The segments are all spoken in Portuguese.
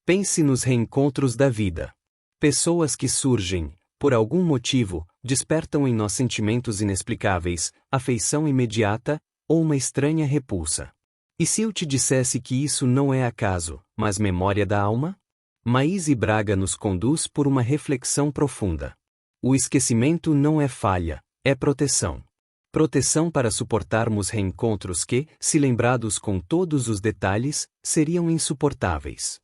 Pense nos reencontros da vida. Pessoas que surgem, por algum motivo, despertam em nós sentimentos inexplicáveis, afeição imediata, ou uma estranha repulsa. E se eu te dissesse que isso não é acaso, mas memória da alma? Maíse Braga nos conduz por uma reflexão profunda. O esquecimento não é falha, é proteção. Proteção para suportarmos reencontros que, se lembrados com todos os detalhes, seriam insuportáveis.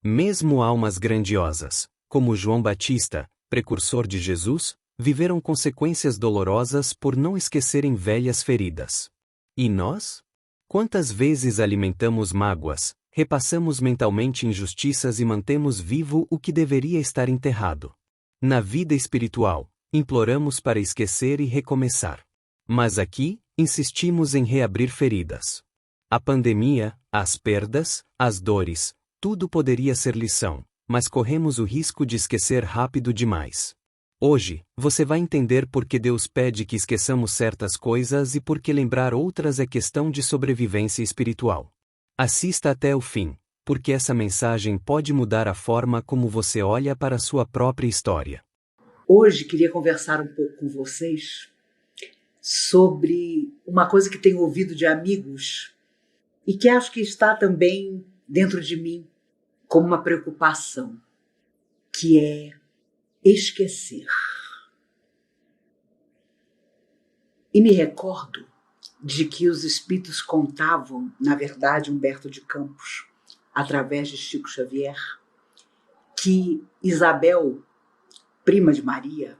Mesmo almas grandiosas, como João Batista, precursor de Jesus, viveram consequências dolorosas por não esquecerem velhas feridas. E nós? Quantas vezes alimentamos mágoas, repassamos mentalmente injustiças e mantemos vivo o que deveria estar enterrado? Na vida espiritual, imploramos para esquecer e recomeçar. Mas aqui, insistimos em reabrir feridas. A pandemia, as perdas, as dores, tudo poderia ser lição, mas corremos o risco de esquecer rápido demais. Hoje, você vai entender por que Deus pede que esqueçamos certas coisas e por que lembrar outras é questão de sobrevivência espiritual. Assista até o fim, porque essa mensagem pode mudar a forma como você olha para a sua própria história. Hoje queria conversar um pouco com vocês sobre uma coisa que tenho ouvido de amigos e que acho que está também dentro de mim como uma preocupação, que é esquecer. E me recordo de que os espíritos contavam, na verdade, Humberto de Campos, através de Chico Xavier, que Isabel, prima de Maria,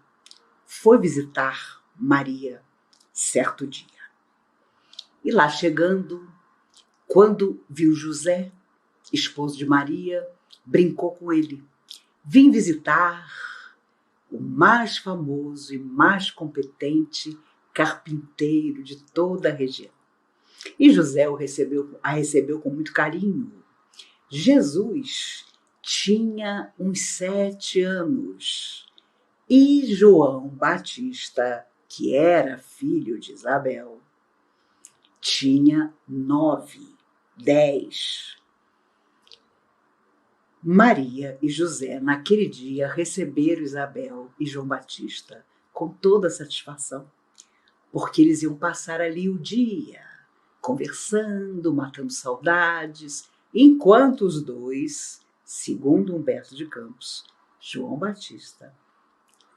foi visitar Maria certo dia. E lá chegando, quando viu José, esposo de Maria, brincou com ele. Vim visitar o mais famoso e mais competente carpinteiro de toda a região. E José a recebeu com muito carinho. Jesus tinha uns 7 anos e João Batista, que era filho de Isabel, tinha 9, 10. Maria e José, naquele dia, receberam Isabel e João Batista com toda a satisfação, porque eles iam passar ali o dia, conversando, matando saudades, enquanto os dois, segundo Humberto de Campos, João Batista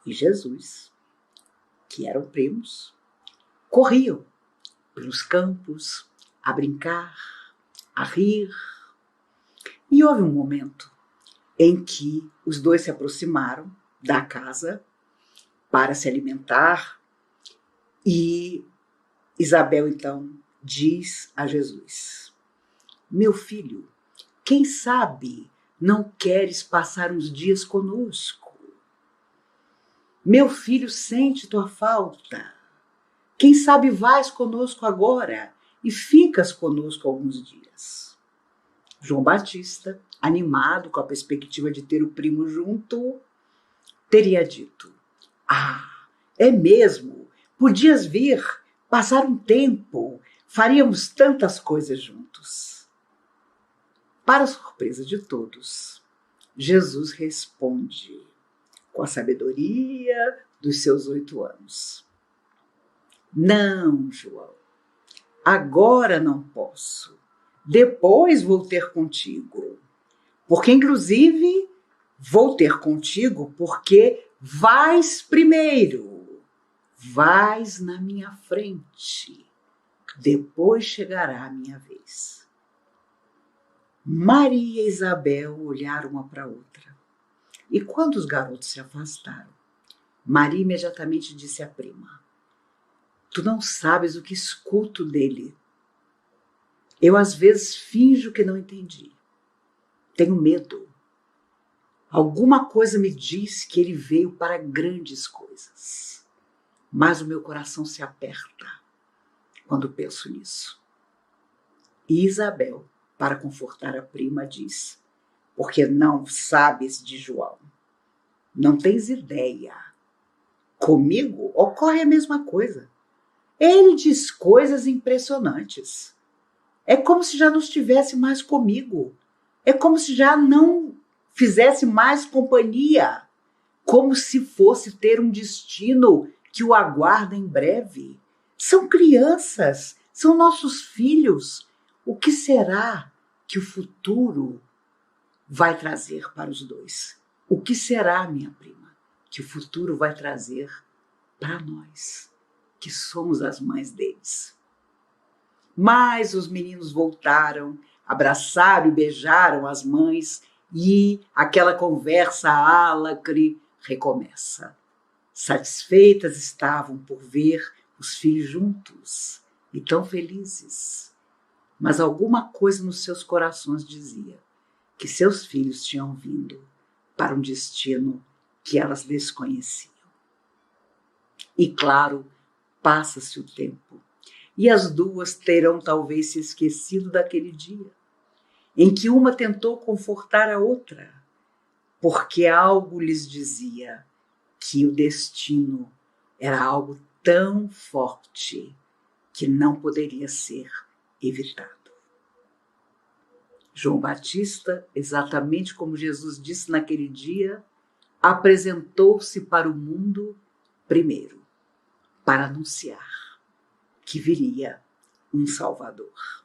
e Jesus, que eram primos, corriam pelos campos, a brincar, a rir. E houve um momento em que os dois se aproximaram da casa para se alimentar e Isabel, então, diz a Jesus: meu filho, quem sabe não queres passar uns dias conosco? Meu filho sente tua falta. Quem sabe vais conosco agora e ficas conosco alguns dias? João Batista, animado com a perspectiva de ter o primo junto, teria dito: ah, é mesmo, podias vir, passar um tempo, faríamos tantas coisas juntos. Para a surpresa de todos, Jesus responde com a sabedoria dos seus 8 anos: não, João, agora não posso. Depois vou ter contigo. Porque, inclusive, vou ter contigo porque vais primeiro. Vais na minha frente. Depois chegará a minha vez. Maria e Isabel olharam uma para a outra. E quando os garotos se afastaram, Maria imediatamente disse à prima: tu não sabes o que escuto dele. Eu, às vezes, finjo que não entendi. Tenho medo. Alguma coisa me diz que ele veio para grandes coisas. Mas o meu coração se aperta quando penso nisso. E Isabel, para confortar a prima, diz: porque não sabes de João. Não tens ideia. Comigo ocorre a mesma coisa. Ele diz coisas impressionantes. É como se já não estivesse mais comigo. É como se já não fizesse mais companhia, como se fosse ter um destino que o aguarda em breve. São crianças, são nossos filhos. O que será que o futuro vai trazer para os dois? O que será, minha prima, que o futuro vai trazer para nós, que somos as mães deles? Mas os meninos voltaram, abraçaram e beijaram as mães e aquela conversa álacre recomeça. Satisfeitas estavam por ver os filhos juntos e tão felizes. Mas alguma coisa nos seus corações dizia que seus filhos tinham vindo para um destino que elas desconheciam. E claro, passa-se o tempo, e as duas terão talvez se esquecido daquele dia, em que uma tentou confortar a outra, porque algo lhes dizia que o destino era algo tão forte que não poderia ser evitado. João Batista, exatamente como Jesus disse naquele dia, apresentou-se para o mundo primeiro, para anunciar que viria um Salvador.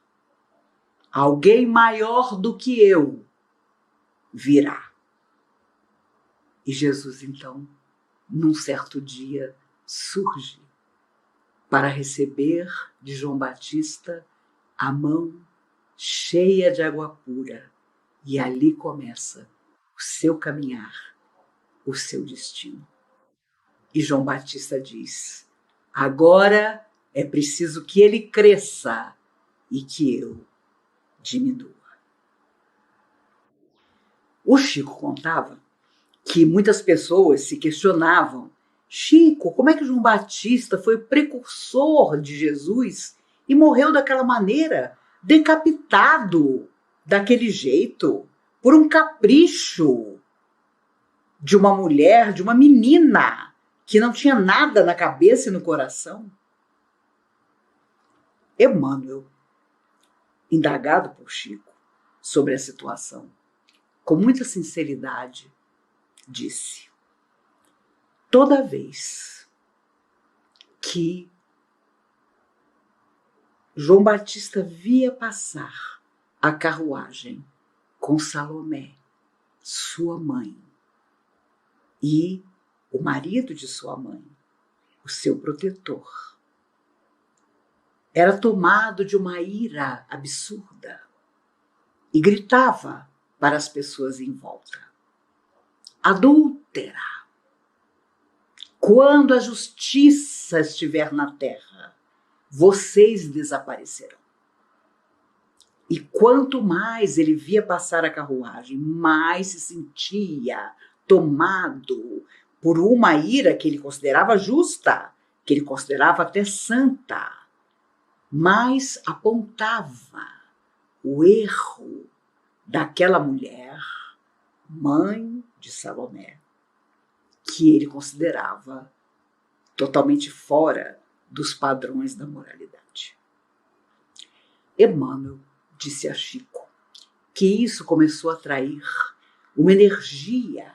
Alguém maior do que eu virá. E Jesus, então, num certo dia, surge para receber de João Batista a mão cheia de água pura. E ali começa o seu caminhar, o seu destino. E João Batista diz: agora é preciso que ele cresça e que eu diminua. O Chico contava que muitas pessoas se questionavam: Chico, como é que João Batista foi precursor de Jesus e morreu daquela maneira, decapitado daquele jeito, por um capricho de uma mulher, de uma menina que não tinha nada na cabeça e no coração? Emmanuel, indagado por Chico sobre a situação, com muita sinceridade, disse: toda vez que João Batista via passar a carruagem com Salomé, sua mãe, e o marido de sua mãe, o seu protetor, era tomado de uma ira absurda e gritava para as pessoas em volta: adúltera! Quando a justiça estiver na terra, vocês desaparecerão. E quanto mais ele via passar a carruagem, mais se sentia tomado por uma ira que ele considerava justa, que ele considerava até santa, mais apontava o erro daquela mulher, mãe de Salomé, que ele considerava totalmente fora dos padrões da moralidade. Emmanuel disse a Chico que isso começou a atrair uma energia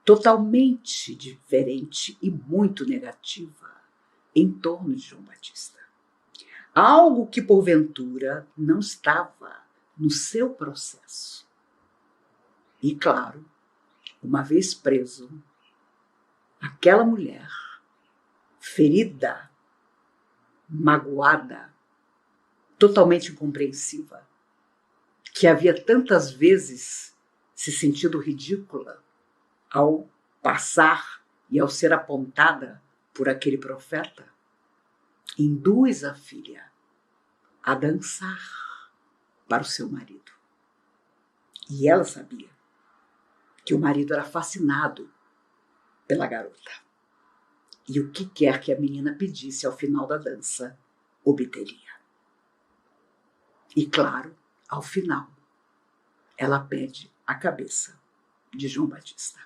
totalmente diferente e muito negativa em torno de João Batista. Algo que, porventura, não estava no seu processo. E, claro, uma vez preso, aquela mulher, ferida, magoada, totalmente incompreensiva, que havia tantas vezes se sentido ridícula ao passar e ao ser apontada por aquele profeta, induz a filha a dançar para o seu marido. E ela sabia que o marido era fascinado pela garota. E o que quer que a menina pedisse ao final da dança, obteria. E claro, ao final, ela pede a cabeça de João Batista.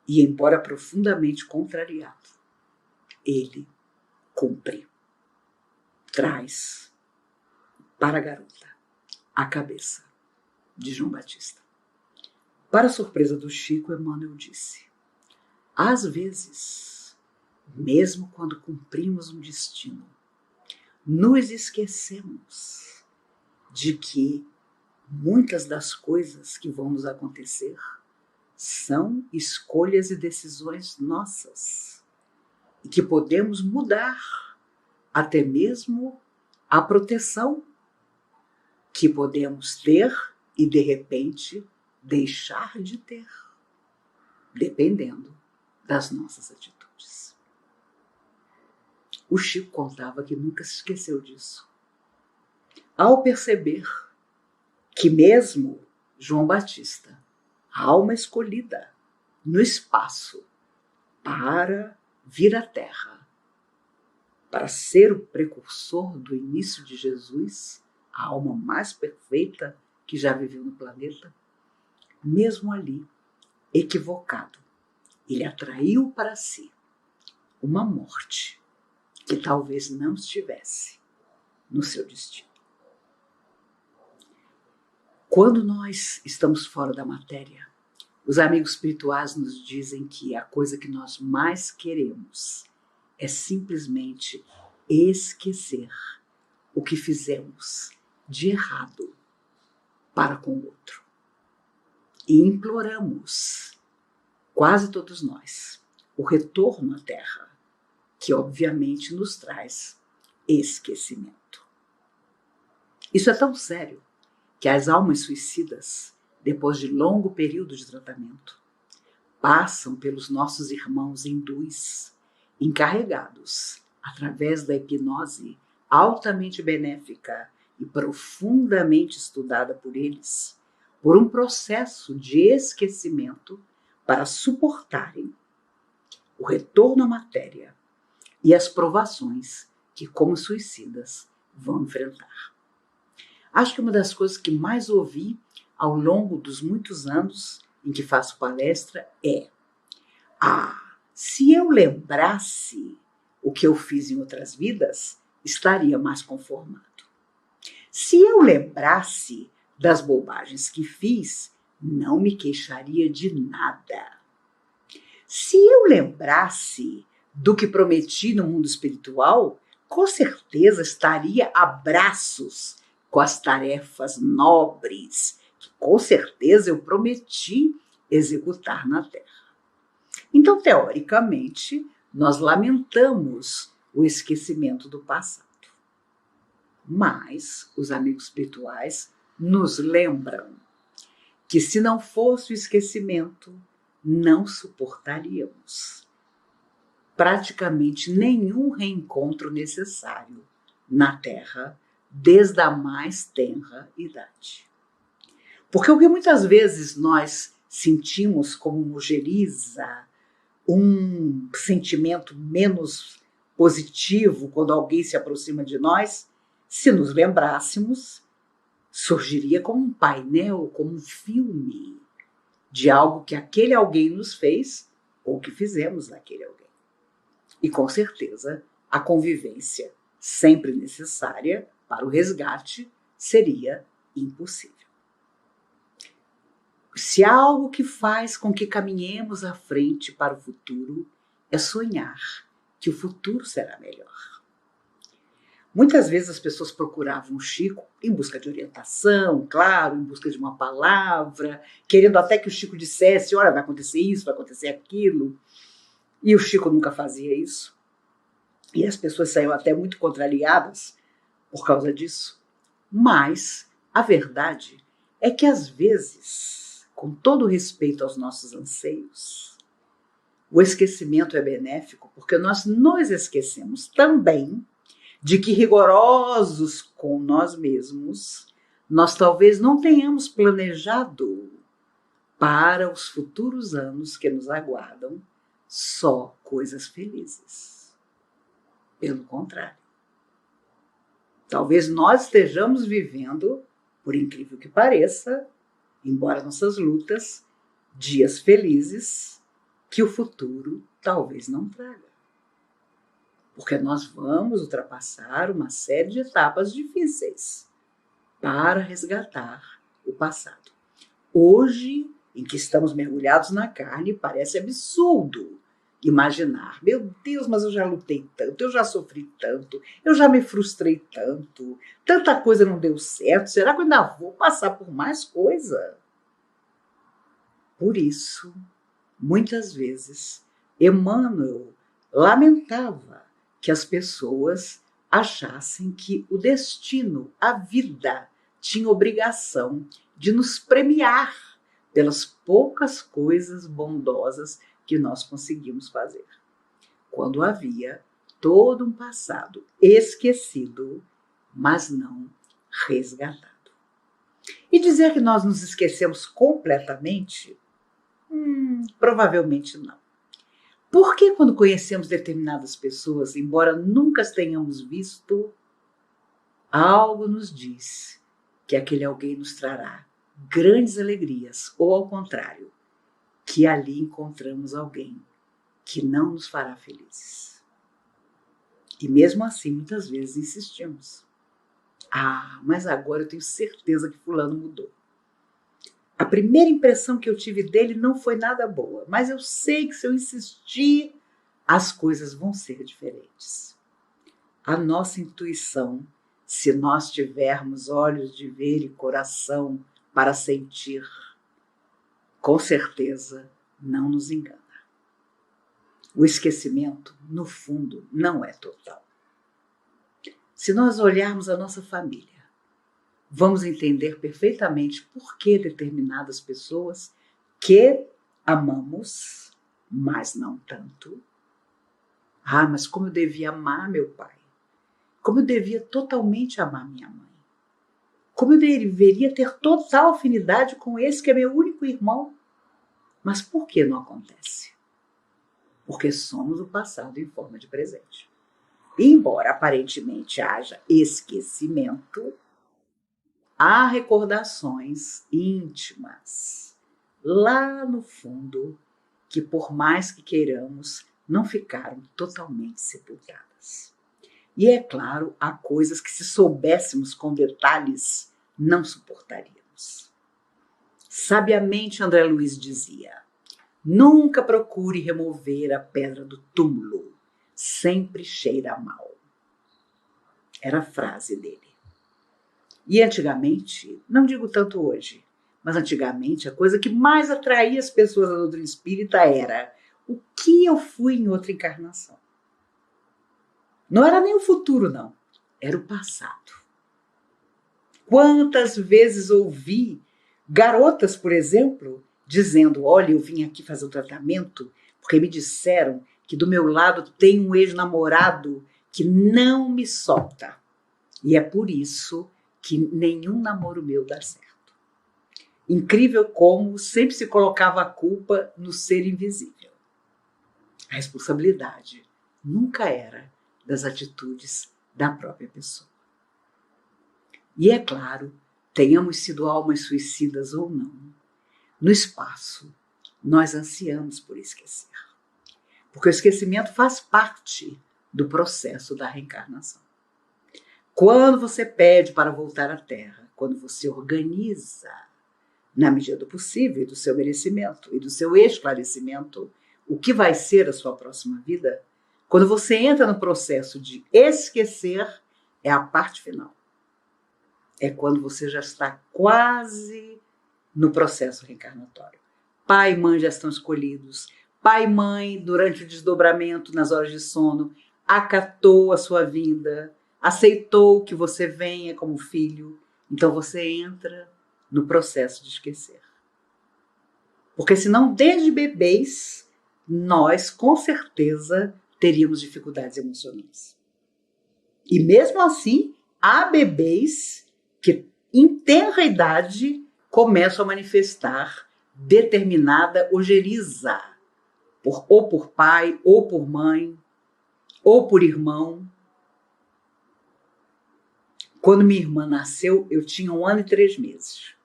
E embora profundamente contrariado, ele cumpre. Traz para a garota a cabeça de João Batista. Para a surpresa do Chico, Emmanuel disse: às vezes, mesmo quando cumprimos um destino, nos esquecemos de que muitas das coisas que vão nos acontecer são escolhas e decisões nossas e que podemos mudar até mesmo a proteção que podemos ter e, de repente, deixar de ter, dependendo das nossas atitudes. O Chico contava que nunca se esqueceu disso. Ao perceber que mesmo João Batista, a alma escolhida no espaço para vir à Terra, para ser o precursor do início de Jesus, a alma mais perfeita que já viveu no planeta, mesmo ali, equivocado, ele atraiu para si uma morte que talvez não estivesse no seu destino. Quando nós estamos fora da matéria, os amigos espirituais nos dizem que a coisa que nós mais queremos é simplesmente esquecer o que fizemos de errado para com o outro. E imploramos, quase todos nós, o retorno à Terra, que obviamente nos traz esquecimento. Isso é tão sério que as almas suicidas, depois de longo período de tratamento, passam pelos nossos irmãos hindus, encarregados, através da hipnose altamente benéfica e profundamente estudada por eles, por um processo de esquecimento para suportarem o retorno à matéria e as provações que, como suicidas, vão enfrentar. Acho que uma das coisas que mais ouvi ao longo dos muitos anos em que faço palestra é: se eu lembrasse o que eu fiz em outras vidas, estaria mais conformado. Se eu lembrasse das bobagens que fiz, não me queixaria de nada. Se eu lembrasse do que prometi no mundo espiritual, com certeza estaria a braços com as tarefas nobres que com certeza eu prometi executar na Terra. Então, teoricamente, nós lamentamos o esquecimento do passado. Mas os amigos espirituais nos lembram que, se não fosse o esquecimento, não suportaríamos praticamente nenhum reencontro necessário na Terra, desde a mais tenra idade. Porque o que muitas vezes nós sentimos como mugeriza, um sentimento menos positivo quando alguém se aproxima de nós, se nos lembrássemos, surgiria como um painel, como um filme de algo que aquele alguém nos fez ou que fizemos naquele alguém. E com certeza a convivência, sempre necessária para o resgate, seria impossível. Se há algo que faz com que caminhemos à frente para o futuro, é sonhar que o futuro será melhor. Muitas vezes as pessoas procuravam o Chico em busca de orientação, claro, em busca de uma palavra, querendo até que o Chico dissesse: olha, vai acontecer isso, vai acontecer aquilo. E o Chico nunca fazia isso. E as pessoas saíam até muito contrariadas por causa disso. Mas a verdade é que, às vezes, com todo respeito aos nossos anseios, o esquecimento é benéfico, porque nós nos esquecemos também de que, rigorosos com nós mesmos, nós talvez não tenhamos planejado para os futuros anos que nos aguardam só coisas felizes. Pelo contrário, talvez nós estejamos vivendo, por incrível que pareça, embora nossas lutas, dias felizes que o futuro talvez não traga. Porque nós vamos ultrapassar uma série de etapas difíceis para resgatar o passado. Hoje em que estamos mergulhados na carne, parece absurdo imaginar. Meu Deus, mas eu já lutei tanto, eu já sofri tanto, eu já me frustrei tanto, tanta coisa não deu certo, será que eu ainda vou passar por mais coisa? Por isso, muitas vezes, Emmanuel lamentava que as pessoas achassem que o destino, a vida, tinha obrigação de nos premiar pelas poucas coisas bondosas que nós conseguimos fazer, quando havia todo um passado esquecido, mas não resgatado. E dizer que nós nos esquecemos completamente? Provavelmente não. Porque quando conhecemos determinadas pessoas, embora nunca as tenhamos visto, algo nos diz que aquele alguém nos trará grandes alegrias, ou ao contrário, que ali encontramos alguém que não nos fará felizes. E mesmo assim, muitas vezes insistimos. Mas agora eu tenho certeza que fulano mudou. A primeira impressão que eu tive dele não foi nada boa, mas eu sei que se eu insistir, as coisas vão ser diferentes. A nossa intuição, se nós tivermos olhos de ver e coração para sentir, com certeza não nos engana. O esquecimento, no fundo, não é total. Se nós olharmos a nossa família, vamos entender perfeitamente por que determinadas pessoas que amamos, mas não tanto. Mas como eu devia amar meu pai. Como eu devia totalmente amar minha mãe. Como eu deveria ter total afinidade com esse que é meu único irmão. Mas por que não acontece? Porque somos o passado em forma de presente. E embora aparentemente haja esquecimento, há recordações íntimas, lá no fundo, que por mais que queiramos, não ficaram totalmente sepultadas. E é claro, há coisas que se soubéssemos com detalhes, não suportaríamos. Sabiamente André Luiz dizia: nunca procure remover a pedra do túmulo, sempre cheira mal. Era a frase dele. E antigamente, não digo tanto hoje, mas antigamente a coisa que mais atraía as pessoas da doutrina espírita era o que eu fui em outra encarnação. Não era nem o futuro, não. Era o passado. Quantas vezes ouvi garotas, por exemplo, dizendo: olha, eu vim aqui fazer o tratamento porque me disseram que do meu lado tem um ex-namorado que não me solta. E é por isso que nenhum namoro meu dá certo. Incrível como sempre se colocava a culpa no ser invisível. A responsabilidade nunca era das atitudes da própria pessoa. E é claro, tenhamos sido almas suicidas ou não, no espaço nós ansiamos por esquecer. Porque o esquecimento faz parte do processo da reencarnação. Quando você pede para voltar à Terra, quando você organiza, na medida do possível, do seu merecimento e do seu esclarecimento, o que vai ser a sua próxima vida, quando você entra no processo de esquecer, é a parte final. É quando você já está quase no processo reencarnatório. Pai e mãe já estão escolhidos. Pai e mãe, durante o desdobramento, nas horas de sono, acatou a sua vinda, aceitou que você venha como filho. Então você entra no processo de esquecer. Porque senão, desde bebês, nós, com certeza, teríamos dificuldades emocionais. E mesmo assim, há bebês que, em tenra idade, começam a manifestar determinada ojeriza, ou por pai, ou por mãe, ou por irmão. Quando minha irmã nasceu, eu tinha 1 ano e 3 meses.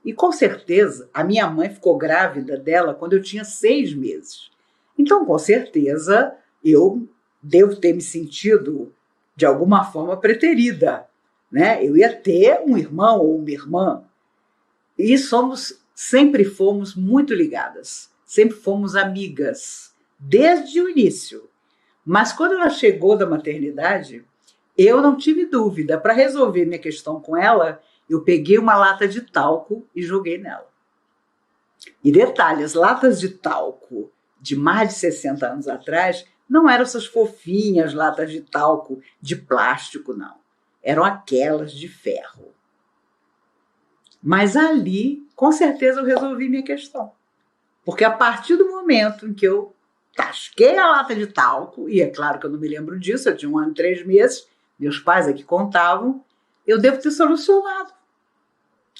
E com certeza, a minha mãe ficou grávida dela quando eu tinha 6 meses. Então, com certeza, eu devo ter me sentido, de alguma forma, preterida, né? Eu ia ter um irmão ou uma irmã. E somos sempre fomos muito ligadas, sempre fomos amigas, desde o início. Mas quando ela chegou da maternidade, eu não tive dúvida. Para resolver minha questão com ela, eu peguei uma lata de talco e joguei nela. E detalhe, as latas de talco de mais de 60 anos atrás não eram essas fofinhas latas de talco de plástico, não. Eram aquelas de ferro. Mas ali, com certeza, eu resolvi minha questão. Porque a partir do momento em que eu tasquei a lata de talco, e é claro que eu não me lembro disso, eu tinha 1 ano e 3 meses, meus pais aqui contavam, eu devo ter solucionado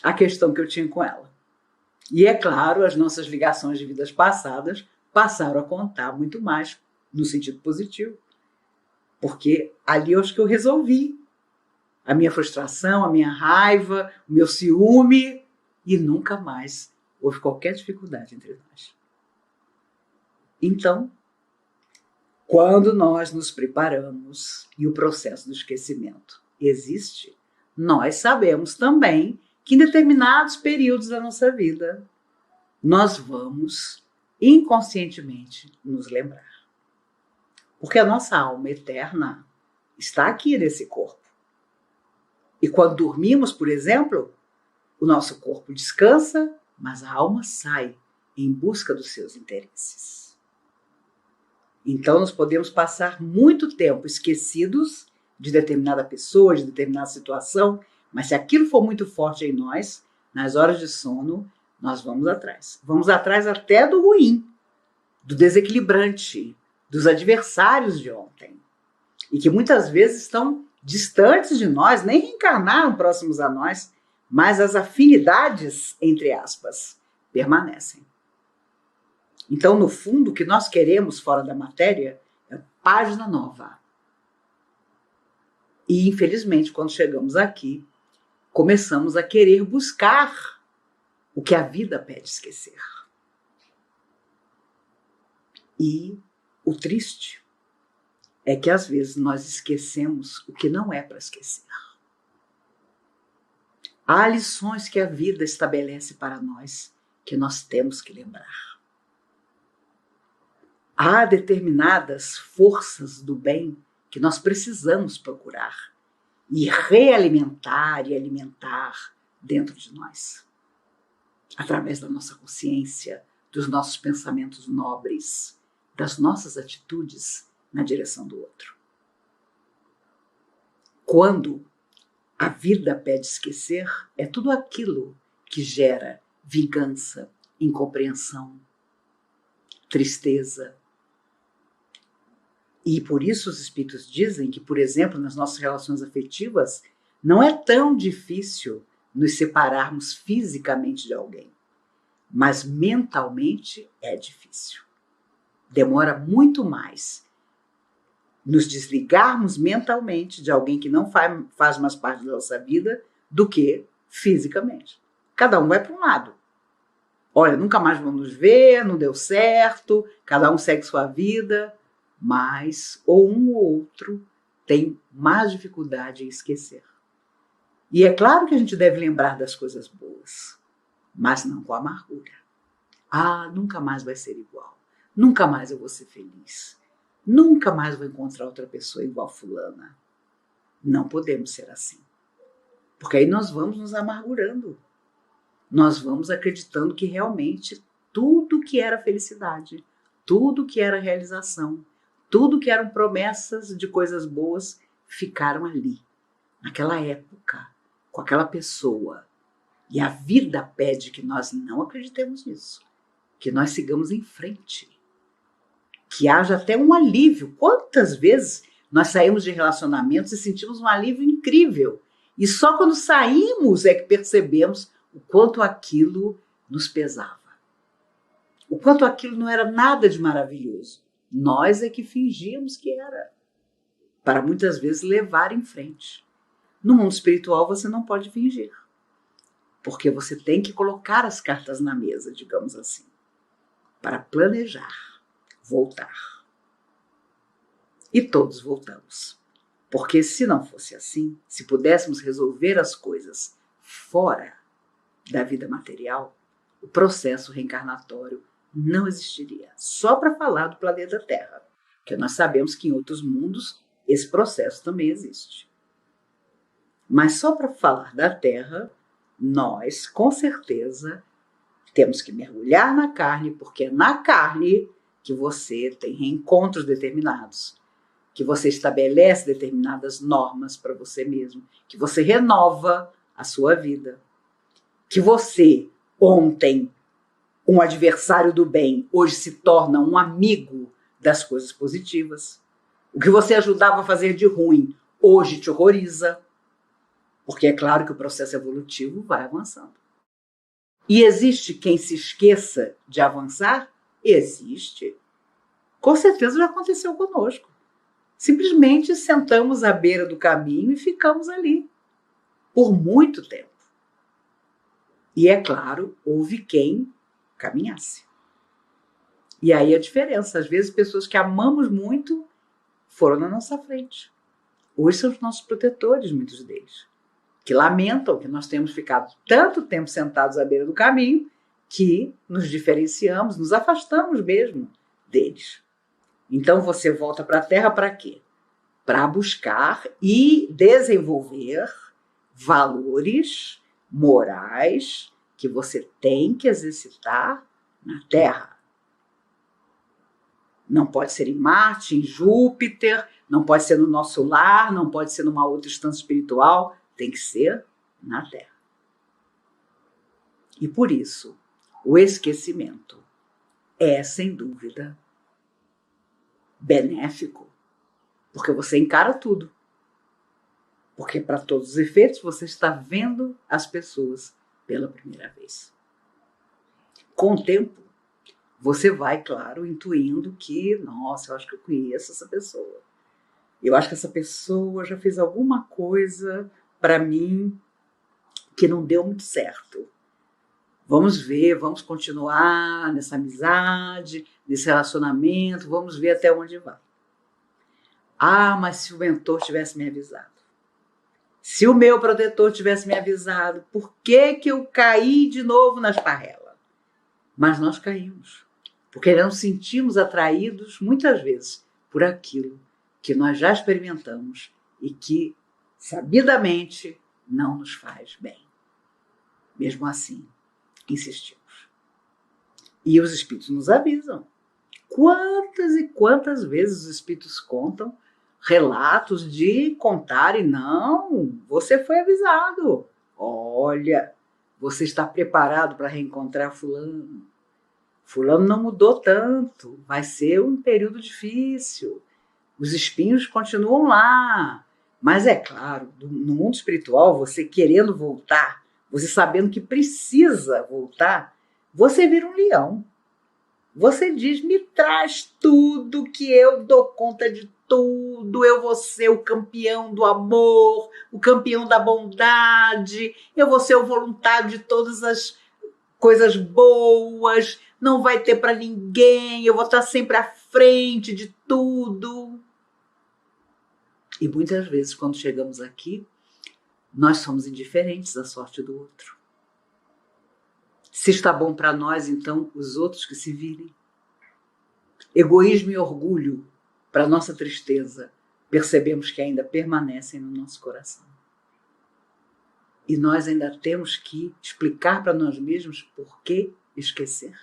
a questão que eu tinha com ela. E é claro, as nossas ligações de vidas passadas passaram a contar muito mais no sentido positivo. Porque ali eu acho que eu resolvi a minha frustração, a minha raiva, o meu ciúme, e nunca mais houve qualquer dificuldade entre nós. Então, quando nós nos preparamos e o processo do esquecimento existe, nós sabemos também que em determinados períodos da nossa vida nós vamos inconscientemente nos lembrar. Porque a nossa alma eterna está aqui nesse corpo. E quando dormimos, por exemplo, o nosso corpo descansa, mas a alma sai em busca dos seus interesses. Então, nós podemos passar muito tempo esquecidos de determinada pessoa, de determinada situação, mas se aquilo for muito forte em nós, nas horas de sono, nós vamos atrás. Vamos atrás até do ruim, do desequilibrante, dos adversários de ontem. E que muitas vezes estão distantes de nós, nem reencarnaram próximos a nós, mas as afinidades, entre aspas, permanecem. Então, no fundo, o que nós queremos fora da matéria é página nova. E, infelizmente, quando chegamos aqui, começamos a querer buscar o que a vida pede esquecer. E o triste é que, às vezes, nós esquecemos o que não é para esquecer. Há lições que a vida estabelece para nós que nós temos que lembrar. Há determinadas forças do bem que nós precisamos procurar e realimentar e alimentar dentro de nós, através da nossa consciência, dos nossos pensamentos nobres, das nossas atitudes na direção do outro. Quando a vida pede esquecer, é tudo aquilo que gera vingança, incompreensão, tristeza. E por isso os espíritos dizem que, por exemplo, nas nossas relações afetivas, não é tão difícil nos separarmos fisicamente de alguém, mas mentalmente é difícil. Demora muito mais nos desligarmos mentalmente de alguém que não faz mais parte da nossa vida do que fisicamente. Cada um vai para um lado. Olha, nunca mais vamos nos ver, não deu certo, cada um segue sua vida, mas ou um ou outro tem mais dificuldade em esquecer. E é claro que a gente deve lembrar das coisas boas, mas não com amargura. Ah, nunca mais vai ser igual. Nunca mais eu vou ser feliz. Nunca mais vou encontrar outra pessoa igual fulana. Não podemos ser assim. Porque aí nós vamos nos amargurando. Nós vamos acreditando que realmente tudo que era felicidade, tudo que era realização, tudo que eram promessas de coisas boas ficaram ali, naquela época, com aquela pessoa. E a vida pede que nós não acreditemos nisso, que nós sigamos em frente, que haja até um alívio. Quantas vezes nós saímos de relacionamentos e sentimos um alívio incrível, e só quando saímos é que percebemos o quanto aquilo nos pesava, o quanto aquilo não era nada de maravilhoso. Nós é que fingíamos que era, para muitas vezes levar em frente. No mundo espiritual você não pode fingir, porque você tem que colocar as cartas na mesa, digamos assim, para planejar, voltar. E todos voltamos. Porque se não fosse assim, se pudéssemos resolver as coisas fora da vida material, o processo reencarnatório não existiria. Só para falar do planeta Terra, porque nós sabemos que em outros mundos esse processo também existe. Mas só para falar da Terra, nós, com certeza, temos que mergulhar na carne, porque é na carne que você tem reencontros determinados, que você estabelece determinadas normas para você mesmo, que você renova a sua vida, que você, ontem, um adversário do bem, hoje se torna um amigo das coisas positivas. O que você ajudava a fazer de ruim, hoje te horroriza, porque é claro que o processo evolutivo vai avançando. E existe quem se esqueça de avançar? Existe. Com certeza já aconteceu conosco. Simplesmente sentamos à beira do caminho e ficamos ali por muito tempo. E é claro, houve quem caminhasse. E aí a diferença, às vezes pessoas que amamos muito foram na nossa frente. Hoje são os nossos protetores, muitos deles, que lamentam que nós temos ficado tanto tempo sentados à beira do caminho que nos diferenciamos, nos afastamos mesmo deles. Então você volta para a Terra para quê? Para buscar e desenvolver valores morais que você tem que exercitar na Terra. Não pode ser em Marte, em Júpiter, não pode ser no nosso lar, não pode ser numa outra instância espiritual, tem que ser na Terra. E por isso, o esquecimento é, sem dúvida, benéfico, porque você encara tudo. Porque, para todos os efeitos, você está vendo as pessoas pela primeira vez. Com o tempo, você vai, claro, intuindo que, nossa, eu acho que eu conheço essa pessoa. Eu acho que essa pessoa já fez alguma coisa para mim que não deu muito certo. Vamos ver, vamos continuar nessa amizade, nesse relacionamento, vamos ver até onde vai. Ah, mas se o mentor tivesse me avisado. Se o meu protetor tivesse me avisado, por que eu caí de novo na esparrela? Mas nós caímos, porque nos sentimos atraídos, muitas vezes, por aquilo que nós já experimentamos e que, sabidamente, não nos faz bem. Mesmo assim, insistimos. E os espíritos nos avisam. Quantas e quantas vezes os espíritos contam relatos de contarem, não, você foi avisado. Olha, você está preparado para reencontrar fulano. Fulano não mudou tanto, vai ser um período difícil. Os espinhos continuam lá. Mas é claro, no mundo espiritual, você querendo voltar, você sabendo que precisa voltar, você vira um leão. Você diz, me traz tudo que eu dou conta de tudo, eu vou ser o campeão do amor, o campeão da bondade, eu vou ser o voluntário de todas as coisas boas, não vai ter para ninguém, eu vou estar sempre à frente de tudo. E muitas vezes, quando chegamos aqui, nós somos indiferentes à sorte do outro. Se está bom para nós, então, os outros que se virem. Egoísmo e orgulho, para nossa tristeza, percebemos que ainda permanecem no nosso coração. E nós ainda temos que explicar para nós mesmos por que esquecer.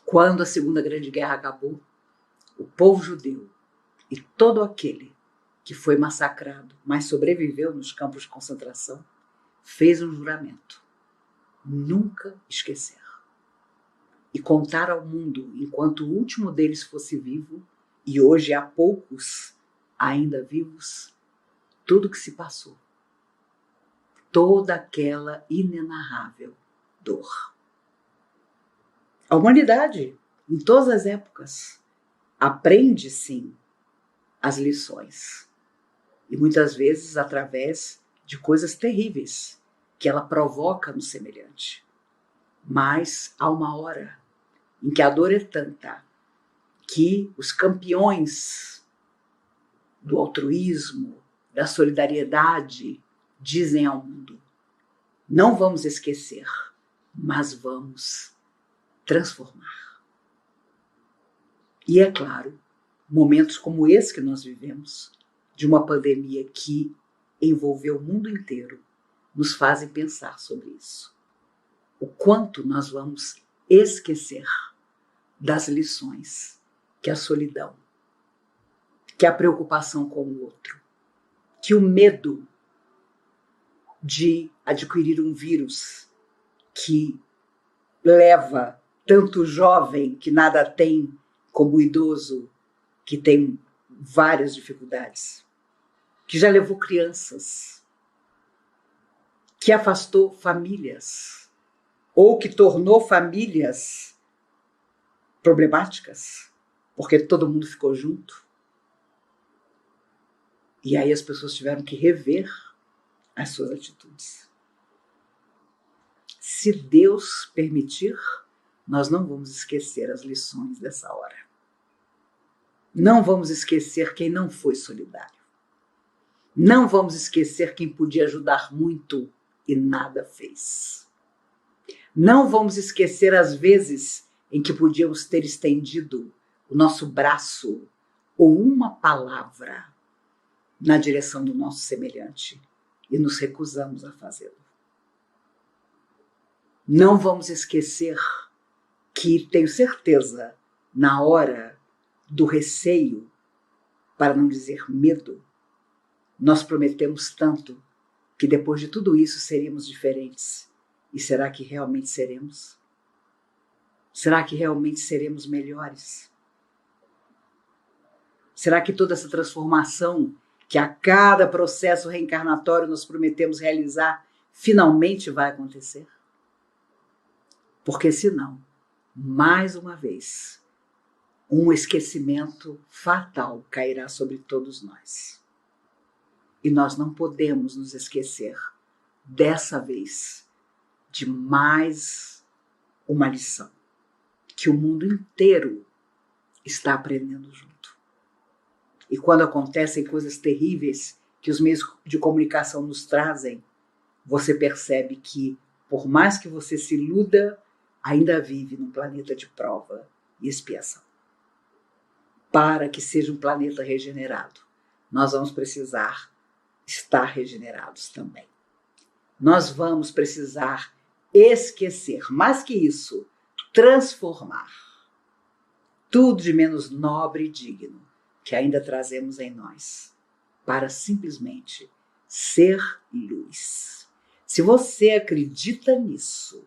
Quando a Segunda Grande Guerra acabou, o povo judeu e todo aquele que foi massacrado, mas sobreviveu nos campos de concentração, fez um juramento: nunca esquecer. E contar ao mundo, enquanto o último deles fosse vivo, e hoje há poucos ainda vivos, tudo que se passou. Toda aquela inenarrável dor. A humanidade, em todas as épocas, aprende, sim, as lições. E muitas vezes através de coisas terríveis que ela provoca no semelhante. Mas há uma hora em que a dor é tanta que os campeões do altruísmo, da solidariedade, dizem ao mundo: Não vamos esquecer, mas vamos transformar. E é claro, momentos como esse que nós vivemos, de uma pandemia que envolveu o mundo inteiro, nos fazem pensar sobre isso. O quanto nós vamos esquecer das lições que a solidão, que a preocupação com o outro, que o medo de adquirir um vírus que leva tanto o jovem que nada tem, como o idoso que tem várias dificuldades, que já levou crianças, que afastou famílias, ou que tornou famílias problemáticas, porque todo mundo ficou junto. E aí as pessoas tiveram que rever as suas atitudes. Se Deus permitir, nós não vamos esquecer as lições dessa hora. Não vamos esquecer quem não foi solidário. Não vamos esquecer quem podia ajudar muito e nada fez. Não vamos esquecer as vezes em que podíamos ter estendido o nosso braço ou uma palavra na direção do nosso semelhante e nos recusamos a fazê-lo. Não vamos esquecer que, tenho certeza, na hora do receio, para não dizer medo, nós prometemos tanto que depois de tudo isso seríamos diferentes. E será que realmente seremos? Será que realmente seremos melhores? Será que toda essa transformação que a cada processo reencarnatório nós prometemos realizar finalmente vai acontecer? Porque senão, mais uma vez, um esquecimento fatal cairá sobre todos nós. E nós não podemos nos esquecer, dessa vez, de mais uma lição que o mundo inteiro está aprendendo junto. E quando acontecem coisas terríveis que os meios de comunicação nos trazem, você percebe que, por mais que você se iluda, ainda vive num planeta de prova e expiação. Para que seja um planeta regenerado, nós vamos precisar estar regenerados também. Nós vamos precisar esquecer, mais que isso, transformar tudo de menos nobre e digno que ainda trazemos em nós, para simplesmente ser luz. Se você acredita nisso,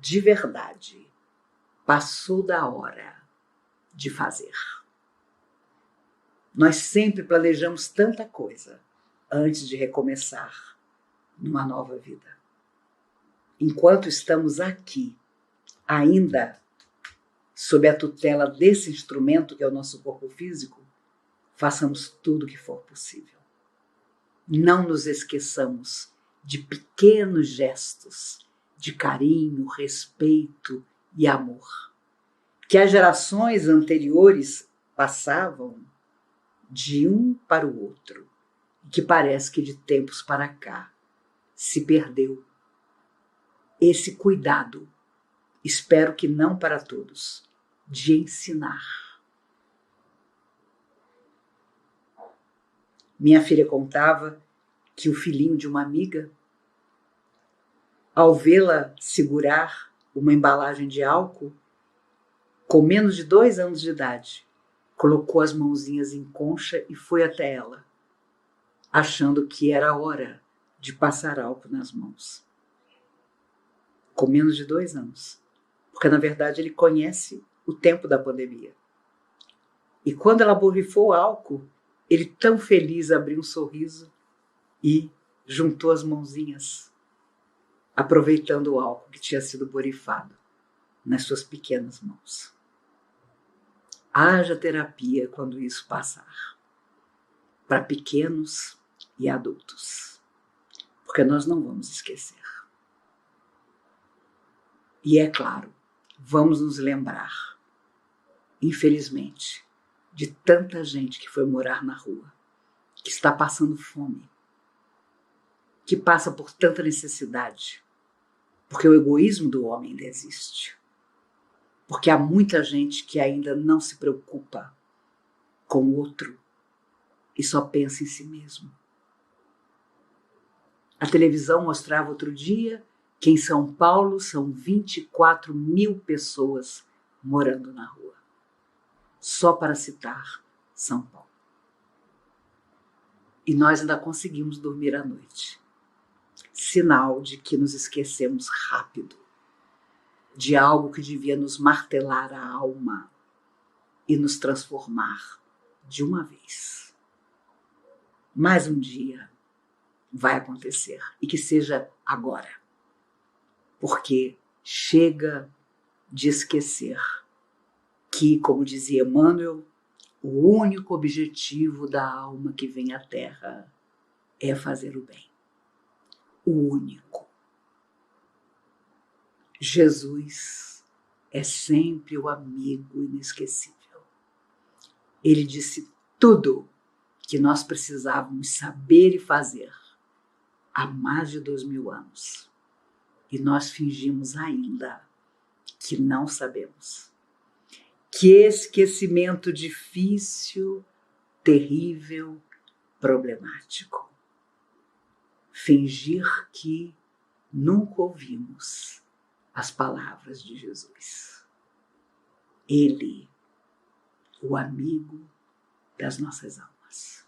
de verdade, passou da hora de fazer. Nós sempre planejamos tanta coisa antes de recomeçar numa nova vida. Enquanto estamos aqui, ainda sob a tutela desse instrumento que é o nosso corpo físico, façamos tudo o que for possível. Não nos esqueçamos de pequenos gestos de carinho, respeito e amor, que as gerações anteriores passavam de um para o outro, e que parece que de tempos para cá se perdeu esse cuidado, espero que não para todos, de ensinar. Minha filha contava que o filhinho de uma amiga, ao vê-la segurar uma embalagem de álcool, com menos de 2 anos de idade, colocou as mãozinhas em concha e foi até ela, achando que era a hora de passar álcool nas mãos. Com menos de 2 anos. Porque, na verdade, ele conhece o tempo da pandemia. E quando ela borrifou o álcool, ele, tão feliz, abriu um sorriso e juntou as mãozinhas, aproveitando o álcool que tinha sido borrifado nas suas pequenas mãos. Haja terapia quando isso passar, para pequenos e adultos, porque nós não vamos esquecer. E é claro, vamos nos lembrar, infelizmente, de tanta gente que foi morar na rua, que está passando fome, que passa por tanta necessidade, Porque o egoísmo do homem ainda existe. Porque há muita gente que ainda não se preocupa com o outro e só pensa em si mesmo. A televisão mostrava outro dia que em São Paulo são 24 mil pessoas morando na rua. Só para citar São Paulo. E nós ainda conseguimos dormir à noite. Sinal de que nos esquecemos rápido de algo que devia nos martelar a alma e nos transformar de uma vez. Mais um dia vai acontecer e que seja agora. Porque chega de esquecer que, como dizia Emmanuel, o único objetivo da alma que vem à Terra é fazer o bem. O único. Jesus é sempre o amigo inesquecível. Ele disse tudo que nós precisávamos saber e fazer há mais de 2000 anos. E nós fingimos ainda que não sabemos. Que esquecimento difícil, terrível, problemático. Fingir que nunca ouvimos as palavras de Jesus. Ele, o amigo das nossas almas.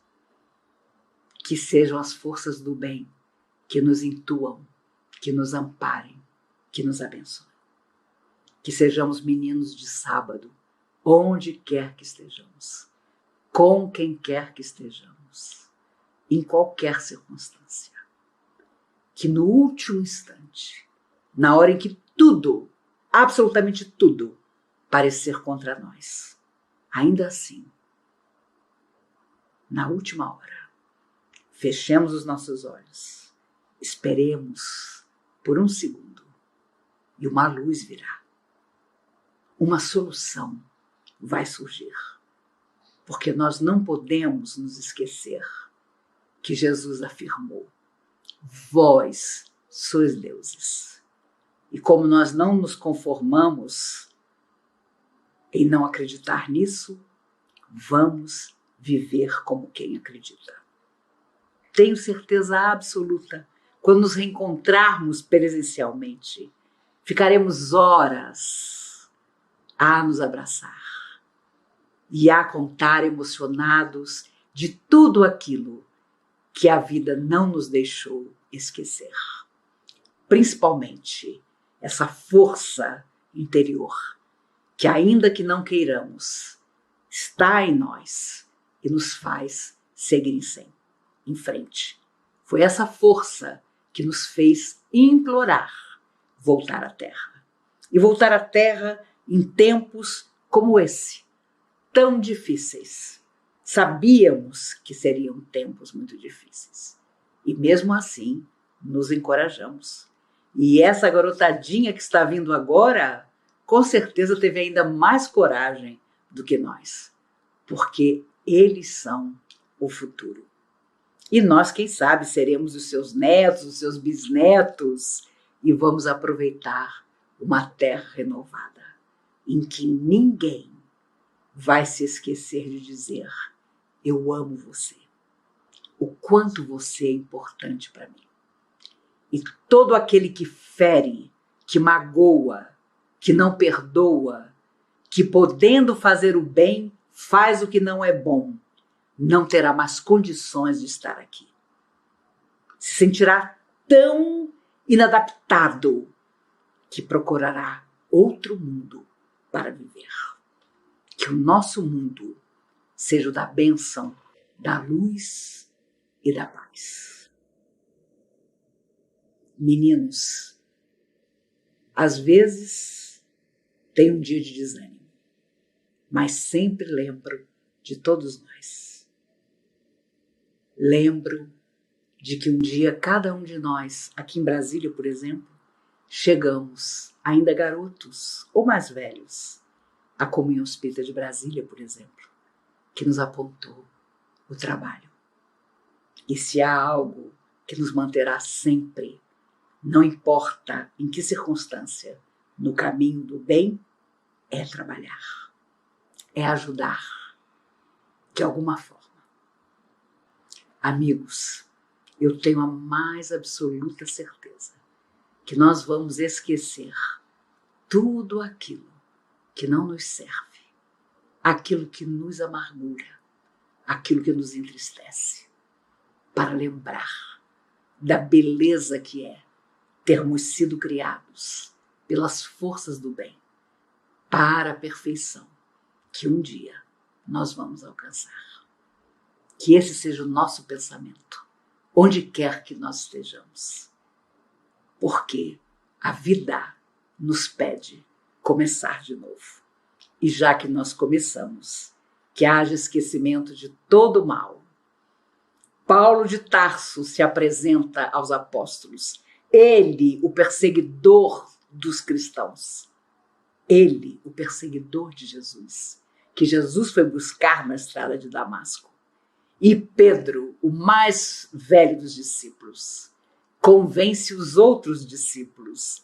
Que sejam as forças do bem que nos intuam, que nos amparem, que nos abençoem. Que sejamos meninos de sábado, onde quer que estejamos, com quem quer que estejamos, em qualquer circunstância. Que no último instante, na hora em que tudo, absolutamente tudo, parecer contra nós, ainda assim, na última hora, fechemos os nossos olhos, esperemos por um segundo e uma luz virá. Uma solução vai surgir. Porque nós não podemos nos esquecer que Jesus afirmou: vós sois deuses. E como nós não nos conformamos em não acreditar nisso, vamos viver como quem acredita. Tenho certeza absoluta, quando nos reencontrarmos presencialmente, ficaremos horas a nos abraçar e a contar emocionados de tudo aquilo que a vida não nos deixou esquecer. Principalmente essa força interior que, ainda que não queiramos, está em nós e nos faz seguir em frente. Foi essa força que nos fez implorar voltar à Terra. E voltar à Terra em tempos como esse, tão difíceis. Sabíamos que seriam tempos muito difíceis. E mesmo assim, nos encorajamos. E essa garotadinha que está vindo agora, com certeza teve ainda mais coragem do que nós. Porque eles são o futuro. E nós, quem sabe, seremos os seus netos, os seus bisnetos, e vamos aproveitar uma terra renovada, em que ninguém vai se esquecer de dizer: eu amo você, o quanto você é importante para mim. E todo aquele que fere, que magoa, que não perdoa, que podendo fazer o bem, faz o que não é bom, não terá mais condições de estar aqui. Se sentirá tão inadaptado que procurará outro mundo para viver. Que o nosso mundo seja o da bênção, da luz e da paz. Meninos, às vezes tem um dia de desânimo, mas sempre lembro de todos nós. Lembro de que um dia cada um de nós, aqui em Brasília, por exemplo, chegamos, ainda garotos ou mais velhos, à Comunhão Espírita de Brasília, por exemplo, que nos apontou o trabalho. E se há algo que nos manterá sempre Não importa em que circunstância, no caminho do bem é trabalhar, é ajudar de alguma forma. Amigos, eu tenho a mais absoluta certeza que nós vamos esquecer tudo aquilo que não nos serve, aquilo que nos amargura, aquilo que nos entristece, para lembrar da beleza que é termos sido criados pelas forças do bem para a perfeição que um dia nós vamos alcançar. Que esse seja o nosso pensamento, onde quer que nós estejamos. Porque a vida nos pede começar de novo. E já que nós começamos, que haja esquecimento de todo o mal. Paulo de Tarso se apresenta aos apóstolos. Ele, o perseguidor dos cristãos. Ele, o perseguidor de Jesus, que Jesus foi buscar na estrada de Damasco. E Pedro, o mais velho dos discípulos, convence os outros discípulos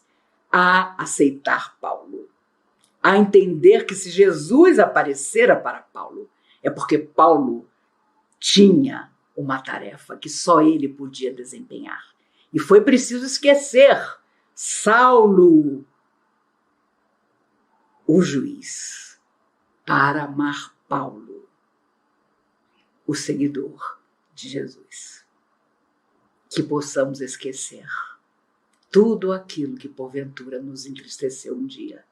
a aceitar Paulo, a entender que se Jesus aparecera para Paulo, é porque Paulo tinha uma tarefa que só ele podia desempenhar. E foi preciso esquecer Saulo, o juiz, para amar Paulo, o seguidor de Jesus. Que possamos esquecer tudo aquilo que porventura nos entristeceu um dia,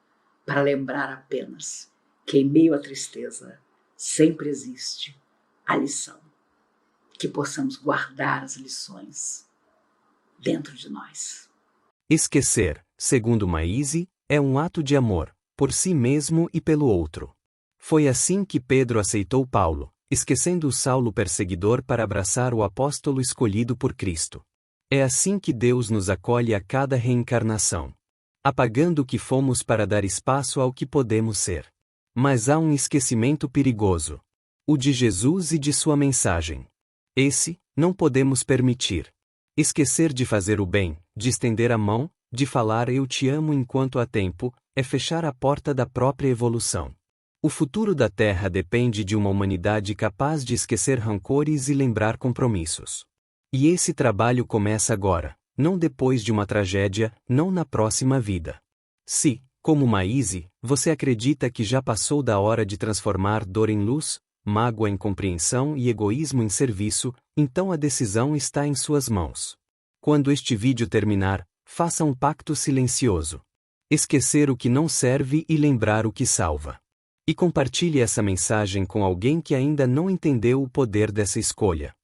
para lembrar apenas que em meio à tristeza sempre existe a lição. Que possamos guardar as lições dentro de nós. Esquecer, segundo Maíse, é um ato de amor, por si mesmo e pelo outro. Foi assim que Pedro aceitou Paulo, esquecendo o Saulo perseguidor para abraçar o apóstolo escolhido por Cristo. É assim que Deus nos acolhe a cada reencarnação, apagando o que fomos para dar espaço ao que podemos ser. Mas há um esquecimento perigoso: o de Jesus e de sua mensagem. Esse, não podemos permitir. Esquecer de fazer o bem, de estender a mão, de falar eu te amo enquanto há tempo, é fechar a porta da própria evolução. O futuro da Terra depende de uma humanidade capaz de esquecer rancores e lembrar compromissos. E esse trabalho começa agora, não depois de uma tragédia, não na próxima vida. Se, como Maíse, você acredita que já passou da hora de transformar dor em luz, mágoa em compreensão e egoísmo em serviço, então a decisão está em suas mãos. Quando este vídeo terminar, faça um pacto silencioso. Esquecer o que não serve e lembrar o que salva. E compartilhe essa mensagem com alguém que ainda não entendeu o poder dessa escolha.